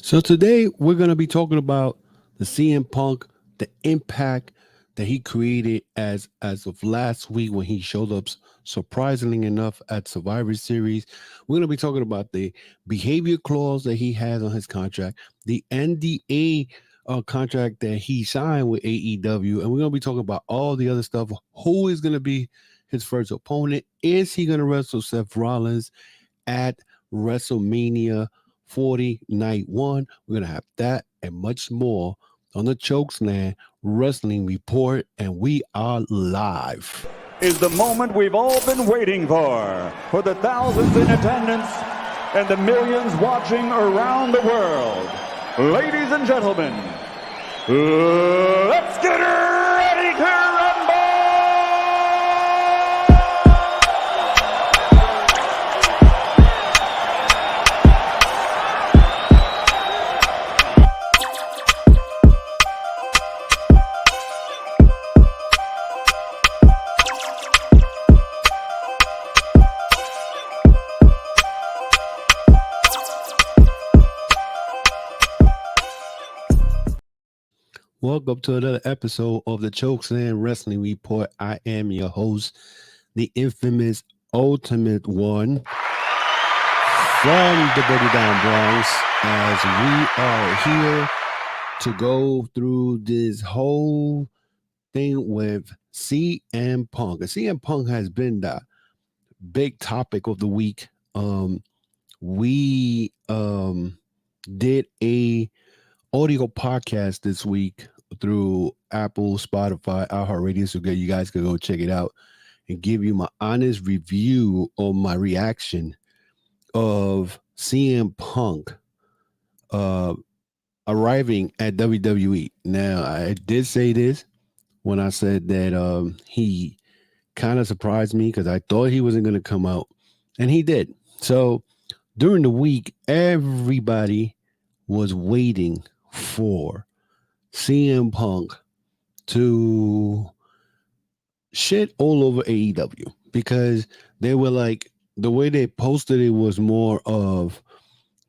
So today we're going to be talking about the CM Punk, the impact that he created as of last week when he showed up surprisingly enough at Survivor Series. We're going to be talking about the behavior clause that he has on his contract, the NDA contract that he signed with AEW, and we're going to be talking about all the other stuff. Who is going to be his first opponent? Is he going to wrestle Seth Rollins at Wrestlemania 40 night one? We're going to have that and much more on the Chokeslam Wrestling Report, and we are live. Is the moment we've all been waiting for the thousands in attendance and the millions watching around the world. Ladies and gentlemen, let's get ready to rumble! Welcome to another episode of the Chokeslam Wrestling Report. I am your host, the infamous Ultimate One from the Boogie Down Bronx, as we are here to go through this whole thing with CM Punk. And CM Punk has been the big topic of the week. We did a audio podcast this week through Apple, Spotify, iHeartRadio, so you guys can go check it out and give you my honest review on my reaction of CM Punk arriving at WWE. Now, I did say this when I said that he kind of surprised me because I thought he wasn't going to come out, and he did. So during the week, everybody was waiting for CM Punk to shit all over AEW, because they were like, the way they posted it was more of,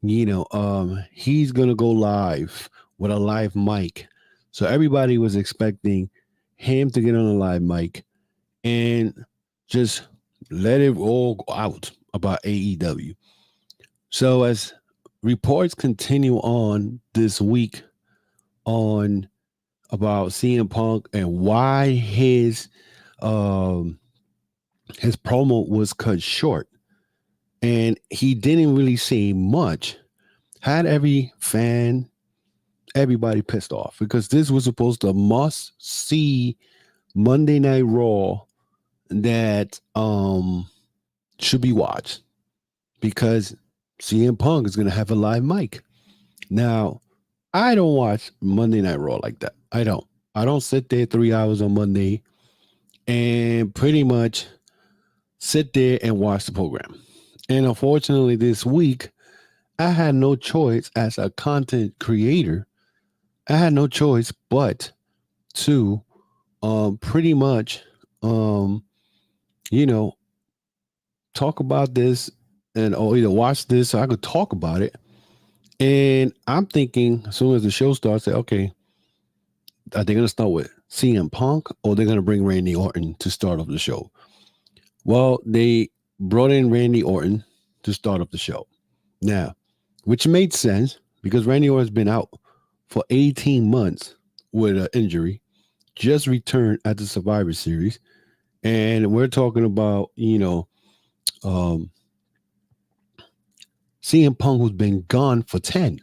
he's gonna go live with a live mic. So everybody was expecting him to get on a live mic and just let it all go out about AEW. So as reports continue on this week on about CM Punk and why his promo was cut short, and he didn't really say much, had everybody pissed off, because this was supposed to must see Monday Night Raw that should be watched, because CM Punk is going to have a live mic. Now, I don't watch Monday Night Raw like that. I don't sit there 3 hours on Monday and pretty much sit there and watch the program. And unfortunately, this week, I had no choice as a content creator. I had no choice but to pretty much, talk about this, and or either watch this so I could talk about it. And I'm thinking, as soon as the show starts, okay, are they going to start with CM Punk, or they're going to bring Randy Orton to start off the show? Well, they brought in Randy Orton to start off the show. Now, which made sense, because Randy Orton's been out for 18 months with an injury, just returned at the Survivor Series. And we're talking about, CM Punk, who's been gone for 10.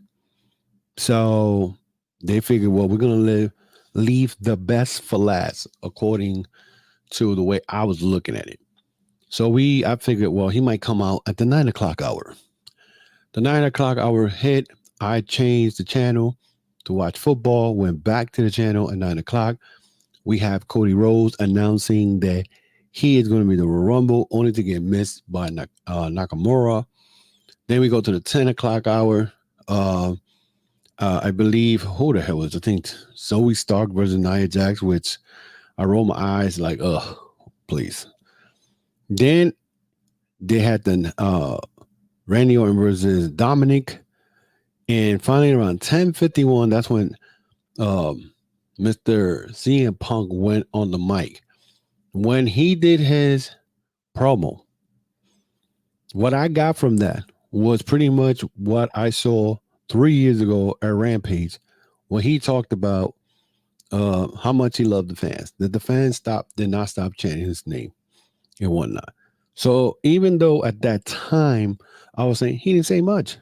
So they figured, well, we're going to leave the best for last, according to the way I was looking at it. So I figured, well, he might come out at the 9 o'clock hour. The 9 o'clock hour hit. I changed the channel to watch football, went back to the channel at 9 o'clock. We have Cody Rhodes announcing that he is going to be the Royal Rumble, only to get missed by Nakamura. Then we go to the 10 o'clock hour. I believe, who the hell was it? I think Zoe Stark versus Nia Jax, which I roll my eyes like, please. Then they had the Randy Orton versus Dominic. And finally, around 10:51, that's when Mr. CM Punk went on the mic. When he did his promo, what I got from that was pretty much what I saw 3 years ago at Rampage, when he talked about how much he loved the fans, that the fans did not stop chanting his name and whatnot. So even though at that time I was saying he didn't say much,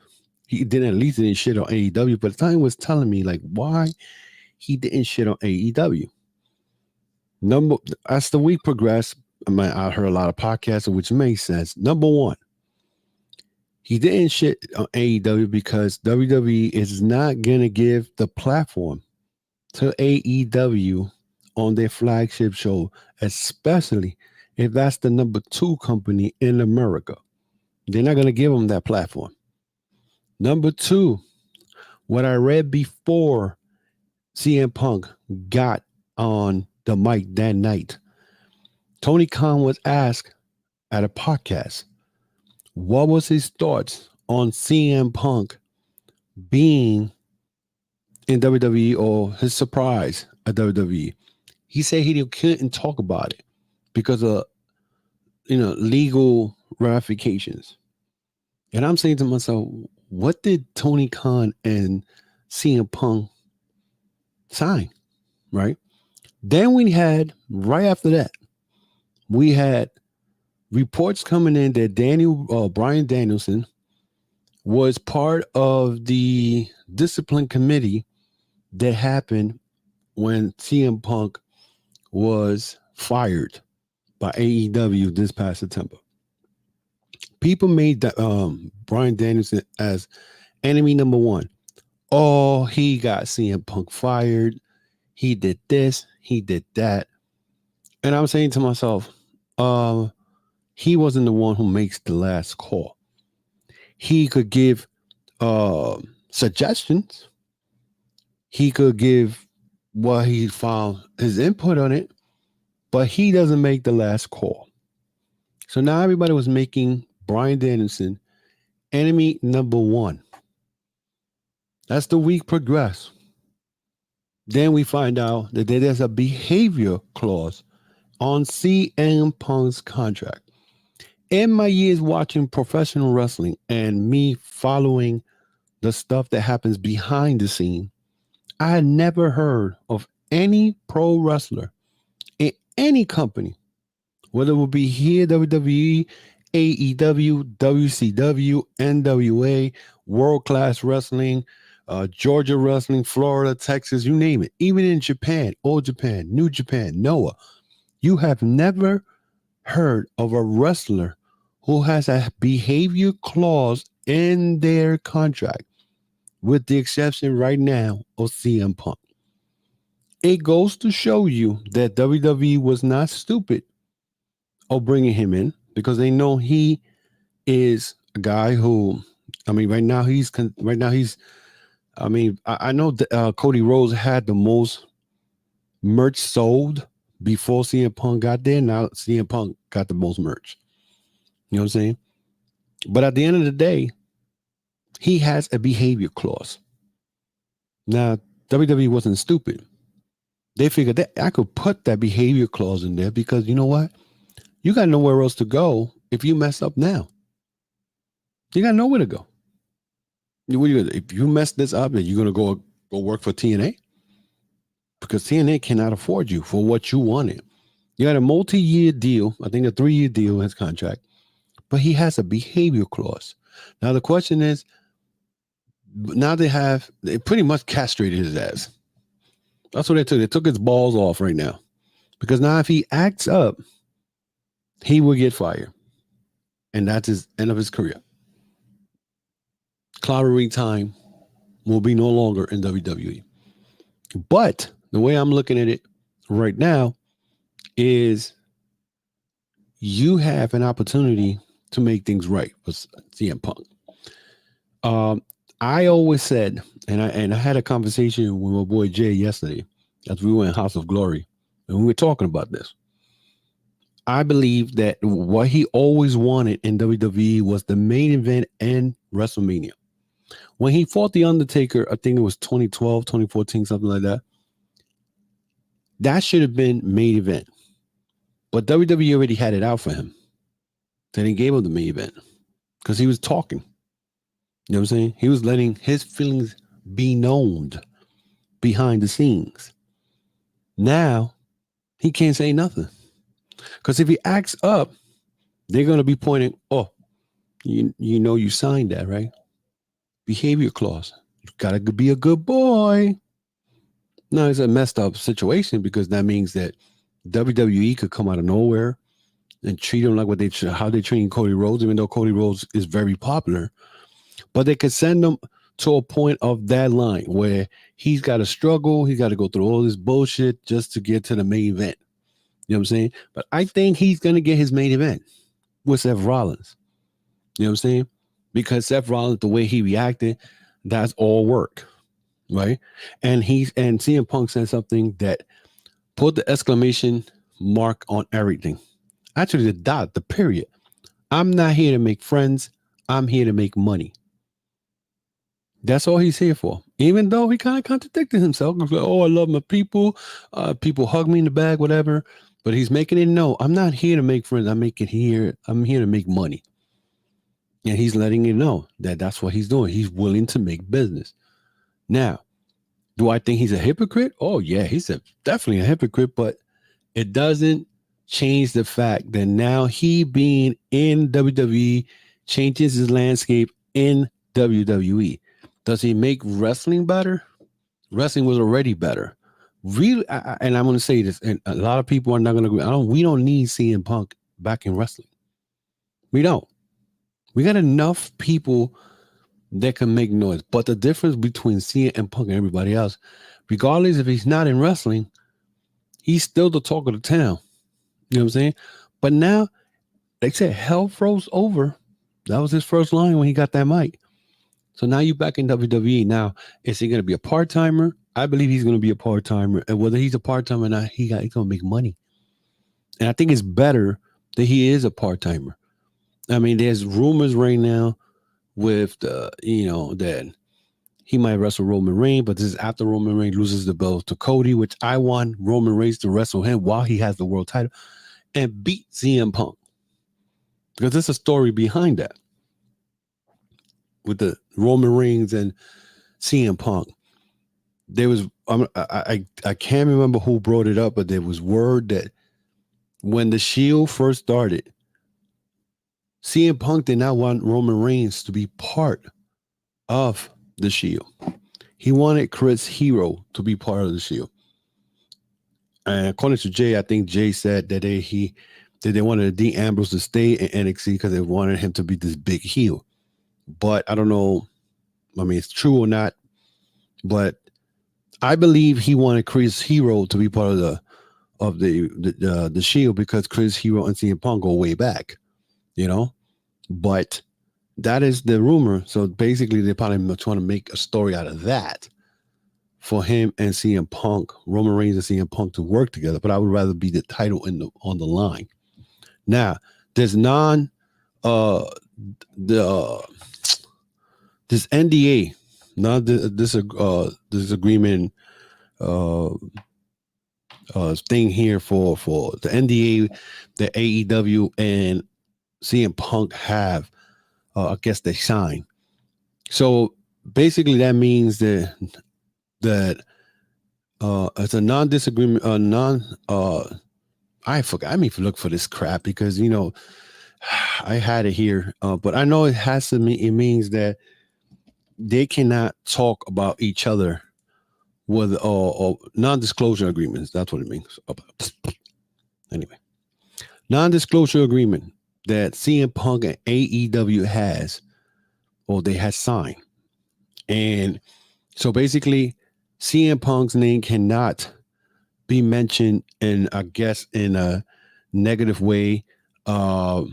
he didn't shit on AEW, but the time was telling me like why he didn't shit on AEW. As the week progressed, I heard a lot of podcasts, which makes sense. Number one, he didn't shit on AEW because WWE is not gonna give the platform to AEW on their flagship show, especially if that's the number 2 company in America. They're not going to give them that platform. Number 2, what I read before CM Punk got on the mic that night, Tony Khan was asked at a podcast, what was his thoughts on CM Punk being in WWE or his surprise at WWE. He said he couldn't talk about it because of legal ramifications. And I'm saying to myself, what did Tony Khan and CM Punk sign? Right? Then we had, right after that, we had reports coming in that Bryan Danielson was part of the discipline committee that happened when CM Punk was fired by AEW this past September. People made that Bryan Danielson as enemy number 1. Oh, he got CM Punk fired. He did this. He did that. And I'm saying to myself, he wasn't the one who makes the last call. He could give suggestions. He could give what he found, his input on it, but he doesn't make the last call. So now everybody was making Bryan Danielson enemy number 1. As the week progressed, then we find out that there's a behavior clause on CM Punk's contract. In my years watching professional wrestling and me following the stuff that happens behind the scene, I had never heard of any pro wrestler in any company, whether it would be here, WWE, AEW, WCW, NWA, World Class Wrestling, Georgia Wrestling, Florida, Texas, you name it. Even in Japan, Old Japan, New Japan, Noah, you have never heard of a wrestler who has a behavior clause in their contract, with the exception right now of CM Punk. It goes to show you that WWE was not stupid of bringing him in, because they know he is a guy who, I mean, I know that Cody Rhodes had the most merch sold before CM Punk got there. Now CM Punk got the most merch. You know what I'm saying? But at the end of the day, he has a behavior clause. Now, WWE wasn't stupid. They figured that I could put that behavior clause in there because you know what? You got nowhere else to go if you mess up now. You got nowhere to go. If you mess this up, you're going to go work for TNA? Because TNA cannot afford you for what you wanted. You got a multi-year deal. I think a 3-year deal in his contract. But he has a behavior clause. Now, the question is, now they pretty much castrated his ass. That's what they took. They took his balls off right now. Because now if he acts up, he will get fired. And that's his end of his career. Clowering time will be no longer in WWE. But the way I'm looking at it right now is you have an opportunity to make things right with CM Punk. I always said, and I had a conversation with my boy Jay yesterday as we were in House of Glory, and we were talking about this. I believe that what he always wanted in WWE was the main event and WrestleMania. When he fought The Undertaker, I think it was 2012, 2014, something like that. That should have been main event. But WWE already had it out for him. Then he gave him the main event because he was talking. You know what I'm saying? He was letting his feelings be known behind the scenes. Now, he can't say nothing. Because if he acts up, they're going to be pointing, oh, you know you signed that, right? Behavior clause. You got to be a good boy. No, it's a messed up situation because that means that WWE could come out of nowhere and treat him like how they treating Cody Rhodes, even though Cody Rhodes is very popular. But they could send him to a point of that line where he's got to struggle. He's got to go through all this bullshit just to get to the main event. You know what I'm saying? But I think he's going to get his main event with Seth Rollins. You know what I'm saying? Because Seth Rollins, the way he reacted, that's all work. Right? And CM Punk said something that put the exclamation mark on everything. Actually, the dot, the period. I'm not here to make friends. I'm here to make money. That's all he's here for. Even though he kind of contradicted himself. He's like, oh, I love my people. People hug me in the bag, whatever. But he's making it know, I'm not here to make friends. I'm here to make money. And he's letting you know that that's what he's doing. He's willing to make business. Now, do I think he's a hypocrite? Oh, yeah, he's definitely a hypocrite, but it doesn't change the fact that now he being in WWE changes his landscape in WWE. Does he make wrestling better? Wrestling was already better. Really, and I'm going to say this, and a lot of people are not going to agree. We don't need CM Punk back in wrestling. We don't. We got enough people that can make noise. But the difference between CM Punk and everybody else, regardless if he's not in wrestling, he's still the talk of the town. You know what I'm saying? But now, they said hell froze over. That was his first line when he got that mic. So now you're back in WWE. Now, is he going to be a part-timer? I believe he's going to be a part-timer. And whether he's a part-timer or not, he's going to make money. And I think it's better that he is a part-timer. I mean, there's rumors right now with that he might wrestle Roman Reigns, but this is after Roman Reigns loses the belt to Cody, which I want Roman Reigns to wrestle him while he has the world title and beat CM Punk. Because there's a story behind that with the Roman Reigns and CM Punk. There was, I can't remember who brought it up, but there was word that when the Shield first started, CM Punk did not want Roman Reigns to be part of the Shield. He wanted Chris Hero to be part of the Shield. And according to Jay, I think Jay said that they wanted Dean Ambrose to stay in NXT because they wanted him to be this big heel. But I don't know. I mean, it's true or not. But I believe he wanted Chris Hero to be part of the Shield because Chris Hero and CM Punk go way back. You know, but that is the rumor. So basically, they're probably trying to make a story out of that for him and CM Punk, Roman Reigns and CM Punk to work together. But I would rather be the title on the line. Now, there's this NDA, not this agreement thing here for the NDA, the AEW and CM Punk have, I guess they signed. So basically that means that it's a non-disagreement, I forgot. I mean, look for this crap because, I had it here, but I know it has to mean, it means that they cannot talk about each other with or non-disclosure agreements. That's what it means. Anyway, non-disclosure agreement that CM Punk and AEW has, or they had signed. And so basically CM Punk's name cannot be mentioned in, I guess, in a negative way. And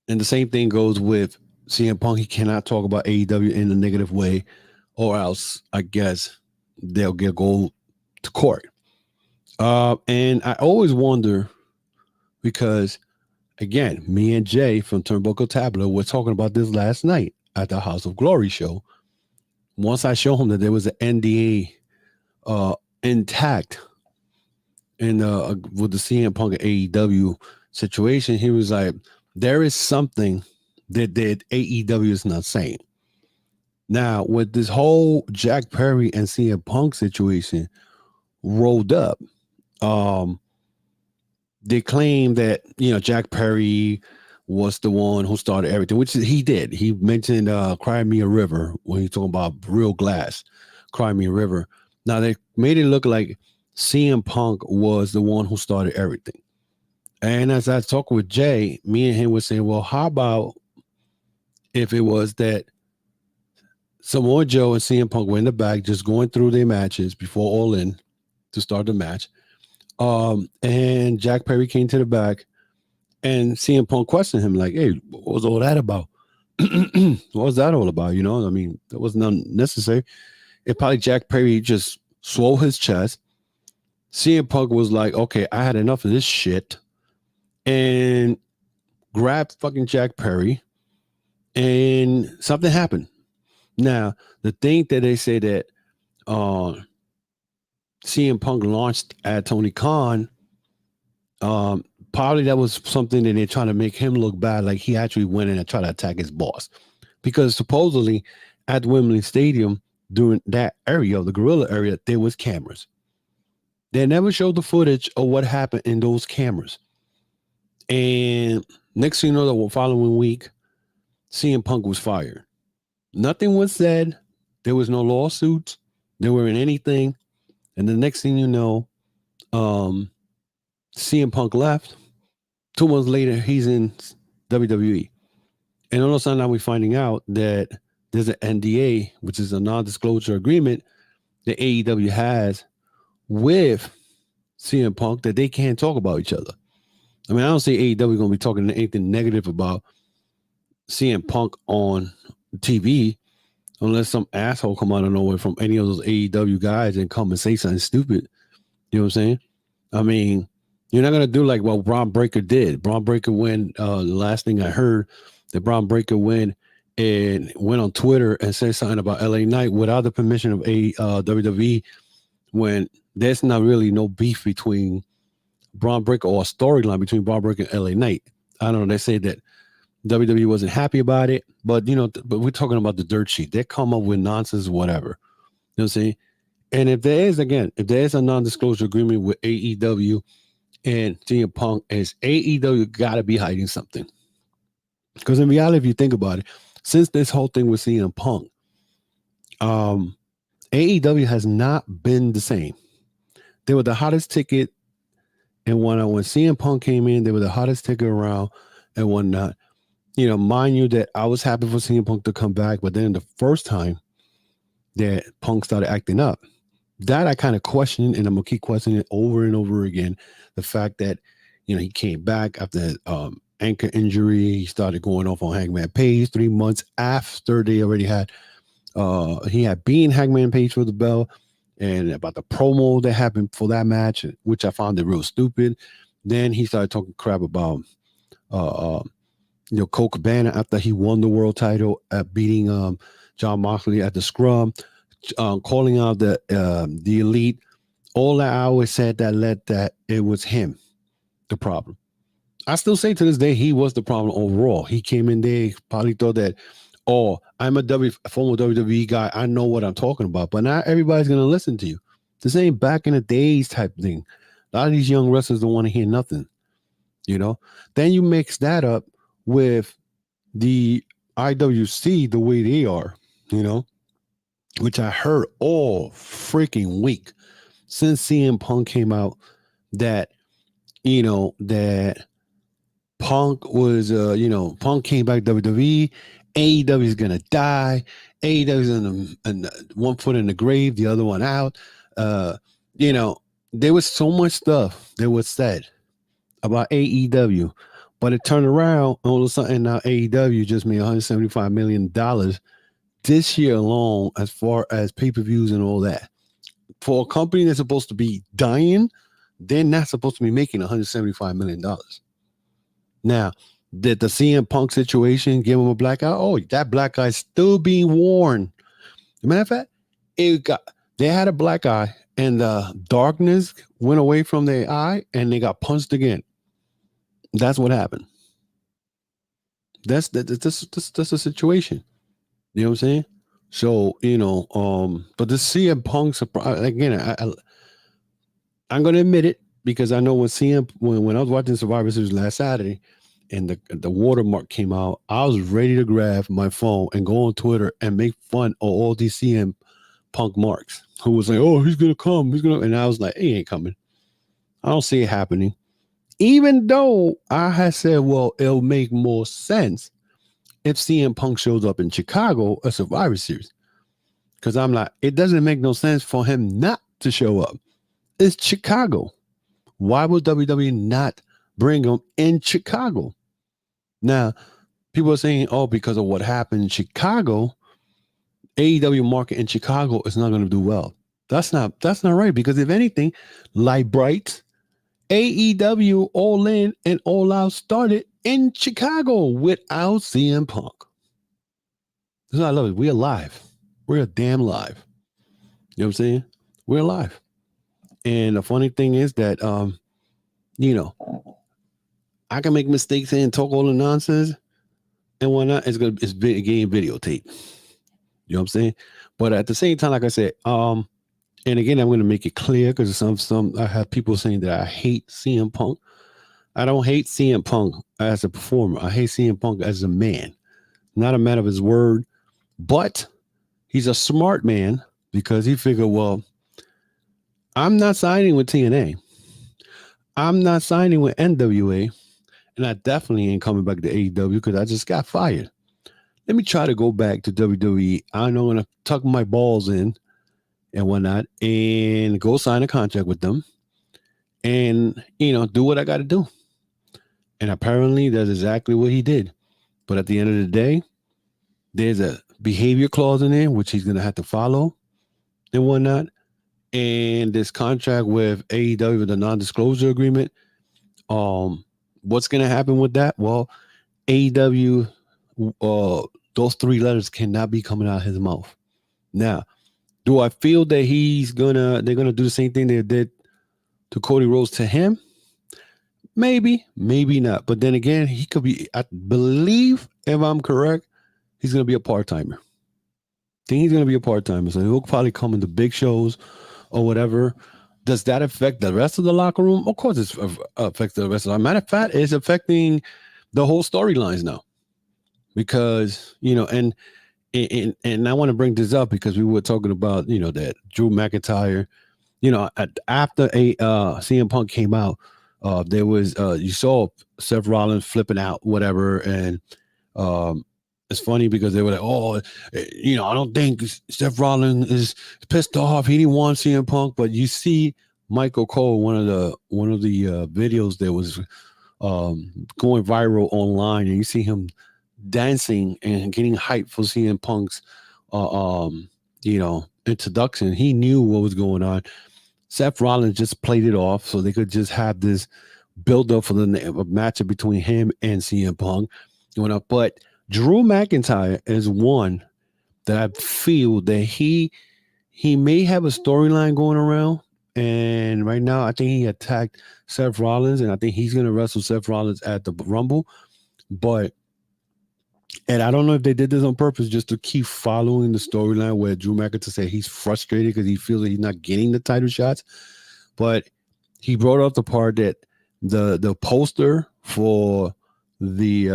the same thing goes with CM Punk. He cannot talk about AEW in a negative way, or else I guess they'll go to court. And I always wonder because, again, me and Jay from Turnbuckle Tableau were talking about this last night. at the House of Glory show. Once I showed him that there was an NDA intact in with the CM Punk and AEW situation, he was like, there is something that AEW is not saying. Now, with this whole Jack Perry and CM Punk situation rolled up, they claim that, Jack Perry was the one who started everything, which he did. He mentioned Cry Me a River when he's talking about real glass, Cry Me a River. Now, they made it look like CM Punk was the one who started everything. And as I talked with Jay, me and him were saying, well, how about if it was that Samoa Joe and CM Punk were in the back just going through their matches before All In to start the match. And Jack Perry came to the back and CM Punk questioned him like, hey, what was all that about? What was that all about? I mean, that wasn't unnecessary. It probably Jack Perry just swole his chest. CM Punk was like, okay, I had enough of this shit, and grabbed fucking Jack Perry, and something happened. Now, the thing that they say that CM Punk launched at Tony Khan, probably that was something that they're trying to make him look bad, like he actually went in and tried to attack his boss. Because supposedly at Wembley Stadium, during that area, the Gorilla area, there was cameras. They never showed the footage of what happened in those cameras. And next thing you know, the following week, CM Punk was fired. Nothing was said. There was no lawsuits. There weren't anything. And the next thing you know, CM Punk left. 2 months later, he's in WWE. And all of a sudden now we're finding out that there's an NDA, which is a non-disclosure agreement that AEW has with CM Punk that they can't talk about each other. I mean, I don't see AEW going to be talking anything negative about CM Punk on TV unless some asshole come out of nowhere from any of those AEW guys and come and say something stupid. You know what I'm saying? I mean, you're not going to do like what Braun Breaker did. Braun Breaker went, the last thing I heard, that Braun Breaker went on Twitter and said something about LA Knight without the permission of WWE, when there's not really no beef between Braun Breaker or a storyline between Braun Breaker and LA Knight. I don't know. They say that WWE wasn't happy about it, but but we're talking about the dirt sheet. They come up with nonsense, whatever. You know what I'm saying? And if there is a non-disclosure agreement with AEW and CM Punk, is AEW got to be hiding something. Because in reality, if you think about it, since this whole thing with CM Punk, AEW has not been the same. They were the hottest ticket, and when CM Punk came in, they were the hottest ticket around and whatnot. Mind you that I was happy for CM Punk to come back, but then the first time that Punk started acting up, that I kind of questioned, and I'm gonna keep questioning it over and over again. The fact that he came back after ankle injury, he started going off on Hangman Page 3 months after they already had he had beaten Hangman Page for the belt, and about the promo that happened for that match, which I found it real stupid. Then he started talking crap about Colt Cabana after he won the world title at beating John Moxley at the Scrum, calling out the Elite. All that I always said that led that it was him, the problem. I still say to this day he was the problem overall. He came in there, probably thought that, oh, I'm a former WWE guy, I know what I'm talking about, but not everybody's gonna listen to you. This ain't back in the days type thing. A lot of these young wrestlers don't want to hear nothing. Then you mix that up with the IWC the way they are, which I heard all freaking week since CM Punk came out, that that Punk was Punk came back to WWE, AEW is gonna die, AEW is in one foot in the grave, the other one out. There was so much stuff that was said about AEW, but it turned around all of a sudden. Now AEW just made $175 million this year alone, as far as pay-per-views and all that. For a company that's supposed to be dying, they're not supposed to be making $175 million. Now, Did the CM Punk situation give him a black eye? Oh, that black eye still being worn. As a matter of fact, they had a black eye, and the darkness went away from their eye, and they got punched again. That's what happened. That's the situation. You know what I'm saying? So, but the CM Punk surprise again. I'm gonna admit it because I know when I was watching Survivor Series last Saturday, and the watermark came out, I was ready to grab my phone and go on Twitter and make fun of all these CM Punk marks who was like, "Oh, he's gonna come, and I was like, "He ain't coming." I don't see it happening. Even though I had said, well, it'll make more sense if CM Punk shows up in Chicago a Survivor Series. Because I'm like, it doesn't make no sense for him not to show up. It's Chicago. Why would WWE not bring him in Chicago? Now, people are saying, oh, because of what happened in Chicago, AEW market in Chicago is not going to do well. That's not right. Because if anything, like Bright, AEW All In and All Out started in Chicago without CM Punk. That's what I love it. We're alive. We're damn live. You know what I'm saying? We're alive. And the funny thing is that, I can make mistakes and talk all the nonsense and whatnot. It's getting videotape. You know what I'm saying? But at the same time, like I said, and again, I'm going to make it clear because I have people saying that I hate CM Punk. I don't hate CM Punk as a performer. I hate CM Punk as a man, not a man of his word, but he's a smart man because he figured, well, I'm not signing with TNA. I'm not signing with NWA. And I definitely ain't coming back to AEW because I just got fired. Let me try to go back to WWE. I know I'm going to tuck my balls in and whatnot and go sign a contract with them and, do what I got to do. And apparently that's exactly what he did. But at the end of the day, there's a behavior clause in there, which he's going to have to follow and whatnot. And this contract with AEW, with the non-disclosure agreement, what's going to happen with that? Well, AEW, those 3 letters cannot be coming out of his mouth. Now, do I feel that they're gonna do the same thing they did to Cody Rhodes to him? Maybe, maybe not. But then again, he could be, I believe, if I'm correct, he's gonna be a part-timer. I think he's gonna be a part-timer. So he'll probably come into big shows or whatever. Does that affect the rest of the locker room? Of course, it affects the rest of the matter of fact, it's affecting the whole storylines now. Because, and I want to bring this up because we were talking about, that Drew McIntyre, after CM Punk came out, there was, you saw Seth Rollins flipping out, whatever. And it's funny because they were like, oh, I don't think Seth Rollins is pissed off. He didn't want CM Punk. But you see Michael Cole, one of the videos that was going viral online, and you see him dancing and getting hyped for CM Punk's introduction. He knew what was going on. Seth Rollins just played it off so they could just have this build up for the matchup between him and CM Punk. But Drew McIntyre is one that I feel that he may have a storyline going around. And right now, I think he attacked Seth Rollins, and I think he's going to wrestle Seth Rollins at the Rumble. And I don't know if they did this on purpose just to keep following the storyline where Drew McIntyre said he's frustrated because he feels that he's not getting the title shots. But he brought up the part that the poster for the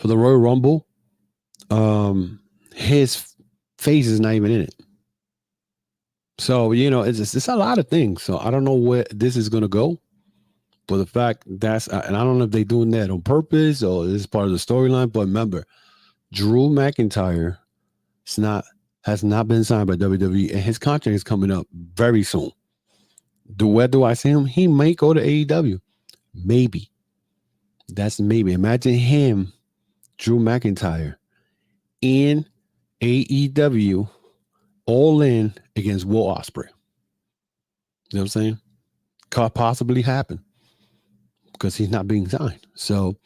Royal Rumble, his face is not even in it. So, it's a lot of things. So I don't know where this is going to go. But the fact and I don't know if they're doing that on purpose or this is part of the storyline. But remember, Drew McIntyre has not been signed by WWE, and his contract is coming up very soon. Where do I see him? He may go to AEW. Maybe. That's maybe. Imagine him, Drew McIntyre, in AEW, All In against Will Ospreay. You know what I'm saying? could possibly happen because he's not being signed. So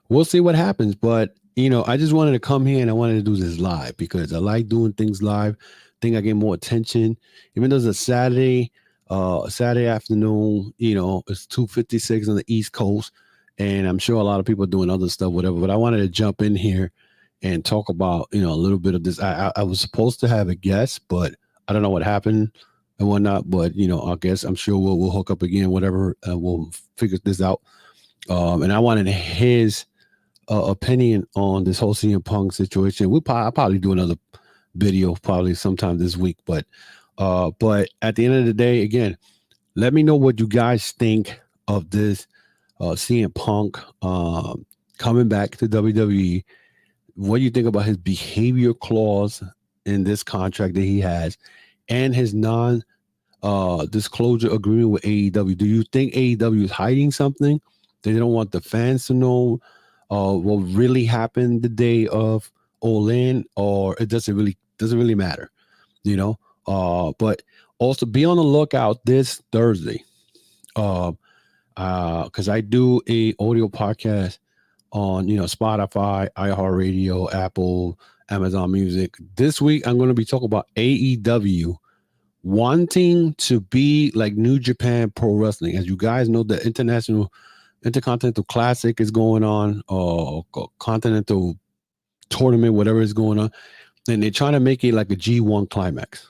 we'll see what happens. But, I just wanted to come here and I wanted to do this live because I like doing things live. I think I get more attention. Even though it's a Saturday afternoon, it's 2:56 on the East Coast. And I'm sure a lot of people are doing other stuff, whatever. But I wanted to jump in here and talk about, a little bit of this. I was supposed to have a guest, but I don't know what happened and whatnot. But, I guess I'm sure we'll hook up again, whatever. We'll figure this out. And I wanted his opinion on this whole CM Punk situation. I'll probably do another video probably sometime this week. But at the end of the day, again, let me know what you guys think of this CM Punk coming back to WWE. What do you think about his behavior clause in this contract that he has and his non-disclosure agreement with AEW? Do you think AEW is hiding something? They don't want the fans to know what really happened the day of All In, or it doesn't really matter, but also be on the lookout this Thursday. Because I do a audio podcast on, Spotify, iHeartRadio, Apple, Amazon Music. This week, I'm going to be talking about AEW wanting to be like New Japan Pro Wrestling. As you guys know, the Intercontinental Classic is going on, Continental Tournament, whatever is going on. And they're trying to make it like a G1 climax.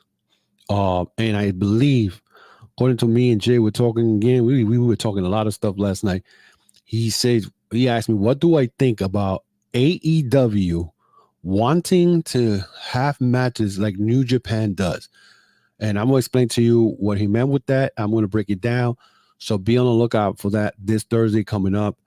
And I believe, according to me and Jay, we're talking again. We were talking a lot of stuff last night. He asked me, what do I think about AEW wanting to have matches like New Japan does? And I'm going to explain to you what he meant with that. I'm going to break it down. So be on the lookout for that this Thursday coming up.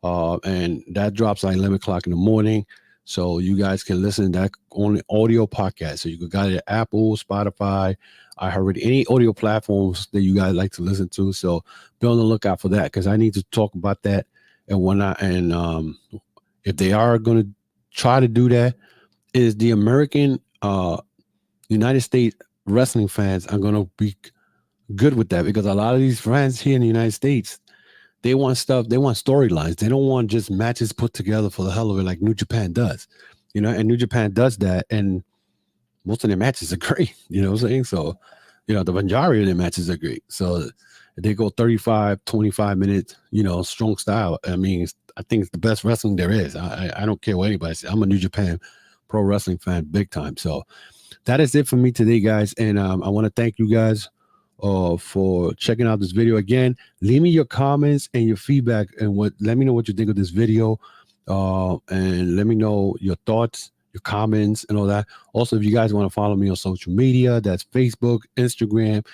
And that drops like 11 o'clock in the morning. So you guys can listen to that on the audio podcast. So you can go to Apple, Spotify, iHeartRadio, any audio platforms that you guys like to listen to. So be on the lookout for that because I need to talk about that and whatnot. And if they are going to try to do that, is the American United States wrestling fans are going to be good with that, because a lot of these fans here in the United States, they want stuff, they want storylines. They don't want just matches put together for the hell of it like New Japan does, and New Japan does that, and most of their matches are great, you know what I'm saying? So, the majority of their matches are great. So they go 35, 25 minutes, strong style. I mean, I think it's the best wrestling there is. I don't care what anybody says. I'm a New Japan Pro Wrestling fan big time. So that is it for me today, guys. And I want to thank you guys for checking out this video. Again, leave me your comments and your feedback and let me know what you think of this video, and let me know your thoughts, your comments, and all that. Also, if you guys want to follow me on social media, that's Facebook, Instagram,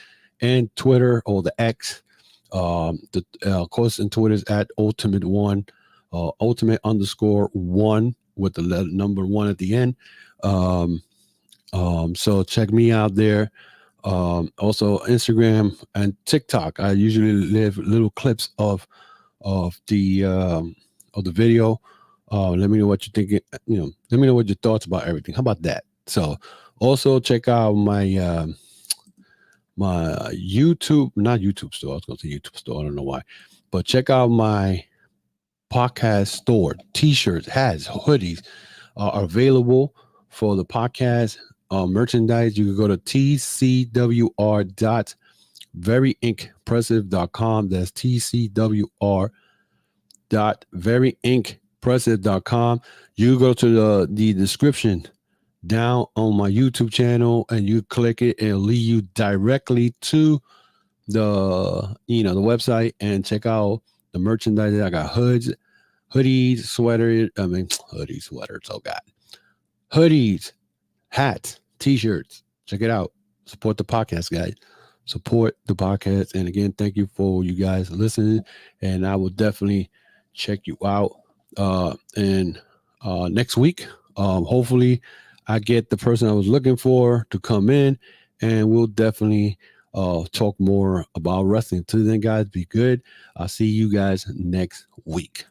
and Twitter, or the X. Of course, in Twitter is at Ultimate1, Ultimate_1 with the number 1 at the end. So check me out there. Also Instagram and TikTok. I usually leave little clips of the video. Let me know what you think. Let me know what your thoughts about everything. How about that? So also check out my my YouTube, not YouTube store. I was going to say YouTube store. I don't know why, but check out my podcast store. T-shirts, hats, hoodies are available for the podcast. Merchandise, you can go to tcwr.veryinkpressive.com. That's tcwr.veryinkpressive.com. You go to the description down on my YouTube channel and you click it, and it'll lead you directly to the the website, and check out the merchandise. I got hoodies, sweaters. Oh God, hoodies, hats, t-shirts. Check it out. Support the podcast, guys. Support the podcast. And again, thank you for you guys listening. And I will definitely check you out. And next week, hopefully I get the person I was looking for to come in, and we'll definitely talk more about wrestling. Till then, guys, be good. I'll see you guys next week.